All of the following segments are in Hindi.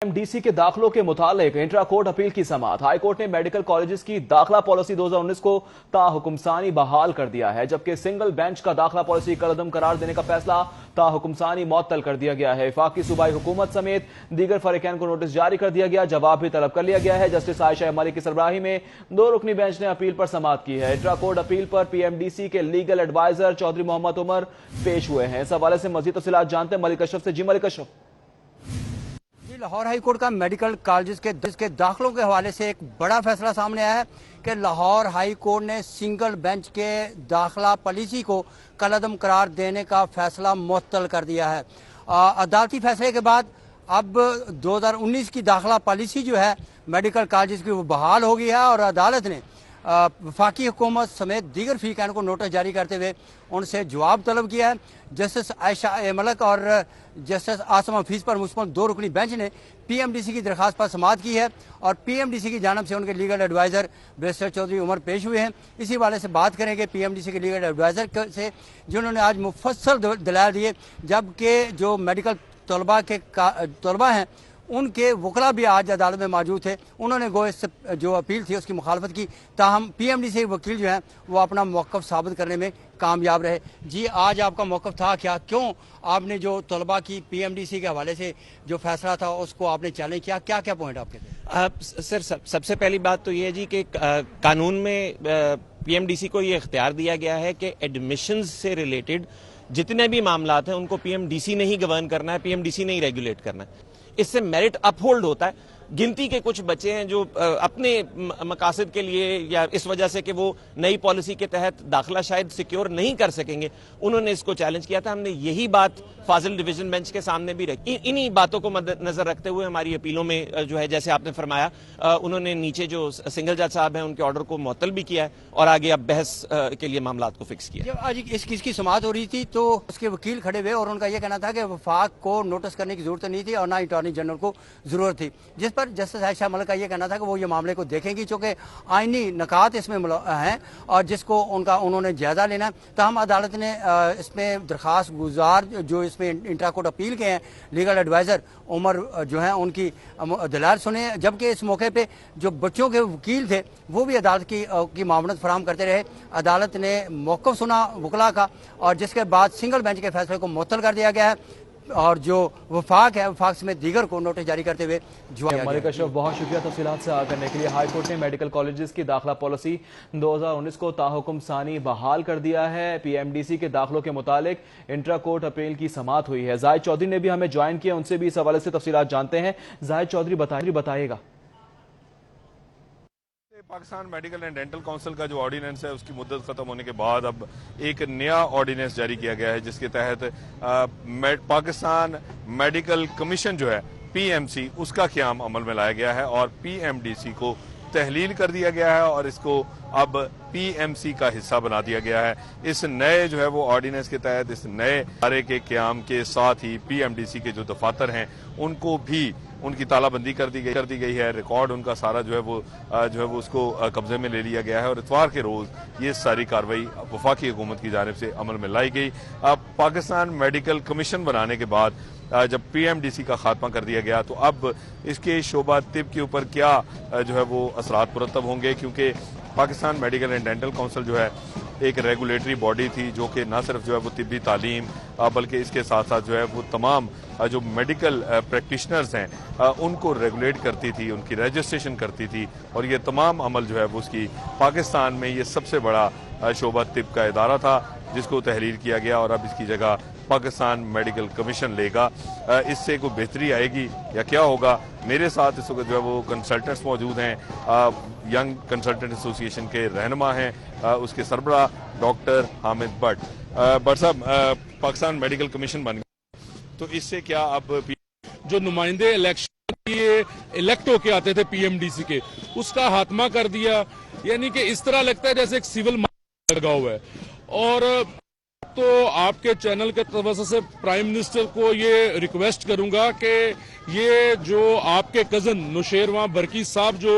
एमडीसी के दाखिलों के मुतालिक इंट्रा कोर्ट अपील की समाअत। हाई कोर्ट ने मेडिकल कॉलेजेस की दाखिला पॉलिसी 2019 को ताहुकुमसानी बहाल कर दिया है, जबकि सिंगल बेंच का दाखिला पॉलिसी कलअदम करार देने का फैसला ताहुकुमसानी मुअत्तल कर दिया गया है। वफाकी सूबाई हुकूमत समेत दीगर फरीकैन को नोटिस जारी कर दिया गया, जवाब भी तलब कर लिया गया है। जस्टिस आयशा मलिक की सरबराही में 2 रुकनी बेंच ने अपील पर समाअत की है। इंट्रा कोर्ट अपील पर पीएमडीसी के लीगल एडवाइजर चौधरी मोहम्मद उमर पेश हुए हैं। इस हवाले से मजीद तफसीलात जानते हैं मलिक अशरफ से। जी मलिक अशरफ। लाहौर हाई कोर्ट का मेडिकल कॉलेज के दाखिलों के हवाले से एक बड़ा फैसला सामने आया है कि लाहौर हाई कोर्ट ने सिंगल बेंच के दाखिला पॉलिसी को कलअदम करार देने का फैसला मुअत्तल कर दिया है। अदालती फैसले के बाद अब 2019 की दाखिला पॉलिसी जो है मेडिकल कॉलेज की वो बहाल हो गई है और अदालत ने वफाकी हुकूमत समेत दीगर फरीकैन को नोटिस जारी करते हुए उनसे जवाब तलब किया है। जस्टिस आयशा मलिक और जस्टिस आसम हफीज पर मुश्तमिल 2 रुकनी बेंच ने पीएमडीसी की दरखास्त पर समाअत की है और पीएमडीसी की जानब से उनके legal adviser barrister Chaudhry Umar पेश हुए हैं। इसी वाले से बात करेंगे पीएमडीसी के लीगल एडवाइजर से, जिन्होंने आज मुफस्सल दलाल दिए, जबकि जो मेडिकल तलबा हैं उनके वकला भी आज अदालत में मौजूद थे। उन्होंने गो इससे जो अपील थी उसकी मुखालफत की, ताहम पीएमडीसी के वकील जो हैं वो अपना मौक़िफ़ साबित करने में कामयाब रहे। जी, आज आपका मौक़िफ़ था क्या? क्यों आपने जो तलबा की पीएमडीसी के हवाले से जो फैसला था उसको आपने चैलेंज किया? क्या क्या पॉइंट आपके थे? सर, सबसे पहली बात तो ये है जी कि कानून में पीएमडीसी को ये इख्तियार दिया गया है कि एडमिशंस से रिलेटेड जितने भी मामलात हैं उनको पीएमडीसी ने ही गवर्न करना है, पीएमडीसी ने ही रेगुलेट करना है। इससे मेरिट अपहोल्ड होता है। गिनती के कुछ बच्चे हैं जो अपने मकासद के लिए या इस वजह से कि वो नई पॉलिसी के तहत दाखिला शायद सिक्योर नहीं कर सकेंगे, उन्होंने इसको चैलेंज किया था। हमने यही बात फाजिल डिवीजन बेंच के सामने भी रखी। इन्हीं बातों को मद्देनजर रखते हुए हमारी अपीलों में जो है, जैसे आपने फरमाया, उन्होंने नीचे जो सिंगल जज साहब हैं उनके ऑर्डर को मुअत्तल भी किया है और आगे अब बहस के लिए मामला को फिक्स किया। जब आज इस चीज की समाअत हो रही थी तो उसके वकील खड़े हुए और उनका यह कहना था कि वफाक को नोटिस करने की जरूरत नहीं थी और ना अटॉर्नी जनरल को जरूरत थी, जिस पर जस्टिस आयशा मलिक का यह कहना था कि वो ये मामले को देखेंगी, चूंकि आईनी नकात इसमें हैं और जिसको उन्होंने जायजा लेना है। तहम अदालत ने इसमें दरखास्त गुजार जो इसमें इंट्रा कोर्ट अपील के हैं लीगल एडवाइजर उमर जो है उनकी दलाल सुने, जबकि इस मौके पे जो बच्चों के वकील थे वो भी अदालत की मामलत फराहम करते रहे। अदालत ने मौक़िफ़ सुना वकला का और जिसके बाद सिंगल बेंच के फैसले को मुअत्तल कर दिया गया है और जो वफाक है वफाक समेत दीगर को नोटिस जारी करते हुए मलिक अशरफ, बहुत शुक्रिया तफसीलात से आगाह करने के लिए। हाई कोर्ट ने मेडिकल कॉलेजेस की दाखिला पॉलिसी 2019 को ताहुकुम सानी बहाल कर दिया है। पीएमडीसी के दाखिलों के मुतालिक इंट्रा कोर्ट अपील की समाअत हुई है। जाहिद चौधरी ने भी हमें ज्वाइन किया, उनसे भी इस हवाले से तफसीलात जानते हैं। जाहिद चौधरी बताइएगा। Pakistan medical and dental council का जो ऑर्डिनेंस है उसकी मुद्दत खत्म होने के बाद अब एक नया ऑर्डिनेंस जारी किया गया है, जिसके तहत पाकिस्तान मेडिकल कमीशन जो है पीएमसी उसका क़याम अमल में लाया गया है और पीएमडीसी को तहलील कर दिया गया है और इसको अब पीएमसी का हिस्सा बना दिया गया है। इस नए जो है वो ऑर्डिनेंस के तहत इस नए इदारे के क़याम के साथ ही पीएमडीसी के जो दफातर हैं उनको भी उनकी तालाबंदी कर दी गई है। रिकॉर्ड उनका सारा जो है वो उसको कब्जे में ले लिया गया है और इतवार के रोज ये सारी कार्रवाई वफाकी हुकूमत की जानिब से अमल में लाई गई। अब पाकिस्तान मेडिकल कमीशन बनाने के बाद जब पीएमडीसी का खात्मा कर दिया गया तो अब इसके शोबा तिब के ऊपर क्या जो है वो असरात मुरतब होंगे, क्योंकि Pakistan medical and dental council जो है एक रेगुलेटरी बॉडी थी जो कि न सिर्फ जो है वो तिब्बी तालीम बल्कि इसके साथ साथ जो है वो तमाम जो मेडिकल प्रैक्टिशनर्स हैं उनको रेगुलेट करती थी, उनकी रजिस्ट्रेशन करती थी और ये तमाम अमल जो है वो उसकी पाकिस्तान में ये सबसे बड़ा शोबा तिब का इदारा था जिसको तहरीर किया गया और अब इसकी जगह पाकिस्तान मेडिकल कमीशन लेगा। इससे कोई बेहतरी आएगी या क्या होगा? मेरे साथ इस वक्त जो है वो कंसल्टेंट्स मौजूद हैं, यंग कंसल्टेंट एसोसिएशन के रहनुमा हैं, उसके सरबराह डॉक्टर हामिद भट्ट साहब। पाकिस्तान मेडिकल कमीशन बन गया तो इससे क्या अब जो नुमाइंदे इलेक्शन इलेक्ट होके आते थे पीएमडीसी के उसका खात्मा कर दिया, यानी कि इस तरह लगता है जैसे एक सिविल लगा हुआ है। और तो आपके चैनल के तरफ से प्राइम मिनिस्टर को ये रिक्वेस्ट करूंगा कि ये जो आपके कजन नुशेरवां बरकी साहब जो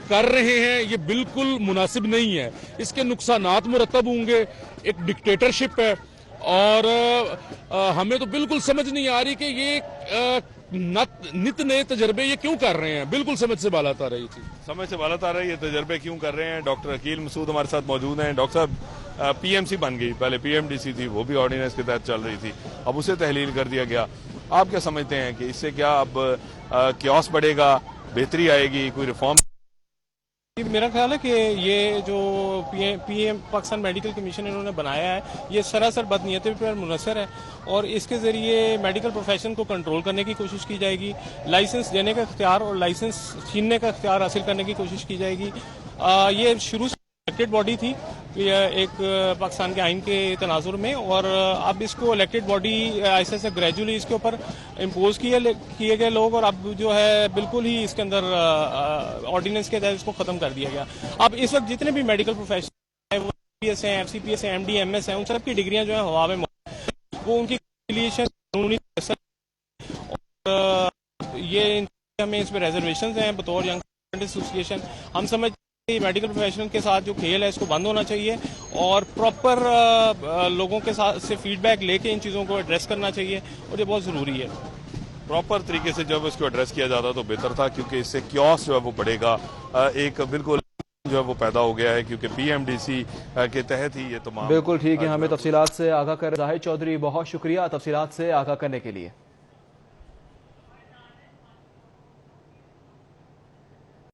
कर रहे हैं ये बिल्कुल मुनासिब नहीं है, इसके नुकसानात मुरतब होंगे। एक डिक्टेटरशिप है और हमें तो बिल्कुल समझ नहीं आ रही कि ये नित नए तजर्बे ये क्यों कर रहे हैं? बिल्कुल समझ से बालत आ रही थी। समय से बालत आ रही है, तजर्बे क्यों कर रहे हैं? डॉक्टर अकील मसूद हमारे साथ मौजूद हैं। डॉक्टर साहब, पीएमसी बन गई, पहले पीएमडीसी थी, वो भी ऑर्डिनेंस के तहत चल रही थी, अब उसे तहलील कर दिया गया। आप क्या समझते हैं कि इससे क्या अब क्योस बढ़ेगा, बेहतरी आएगी, कोई रिफॉर्म? मेरा ख्याल है कि ये जो पीएम पाकिस्तान मेडिकल कमीशन इन्होंने बनाया है, ये सरासर बदनीयती पर मुनसर है और इसके ज़रिए मेडिकल प्रोफेशन को कंट्रोल करने की कोशिश की जाएगी, लाइसेंस देने का इख्तियार और लाइसेंस छीनने का इख्तियार हासिल करने की कोशिश की जाएगी। ये शुरू से इलेक्टेड बॉडी थी एक पाकिस्तान के आइन के तनाजुर में, और अब इसको इलेक्टेड बॉडी ऐसे ऐसे ग्रेजुअली इसके ऊपर इम्पोज किए गए लोग, और अब जो है बिल्कुल ही इसके अंदर ऑर्डिनेंस के तहत इसको खत्म कर दिया गया। अब इस वक्त जितने भी मेडिकल प्रोफेशनल हैं, वो CPS हैं, FCPS हैं, MD MS हैं, उन सब की डिग्रियां जो है हवा में वो उनकी कानूनी और ये हमें इसमें रिजर्वेशन हैं बतौर यंग एसोसिएशन। हम समझ मेडिकल प्रोफेशनल के साथ जो खेल है इसको बंद होना चाहिए और प्रॉपर लोगों के साथ से फीडबैक लेके इन चीज़ों को एड्रेस करना चाहिए, और ये बहुत ज़रूरी है। प्रॉपर तरीके से जब इसको एड्रेस किया जाता तो बेहतर था, क्योंकि इससे क्योस जो है वो बढ़ेगा। एक बिल्कुल जो है वो पैदा हो गया है, क्योंकि PMDC के तहत ही ये तमाम। बिल्कुल ठीक है, हमें तफसीलात से आगाह कर जाहिद चौधरी, बहुत शुक्रिया तफसीलात से आगाह करने के लिए।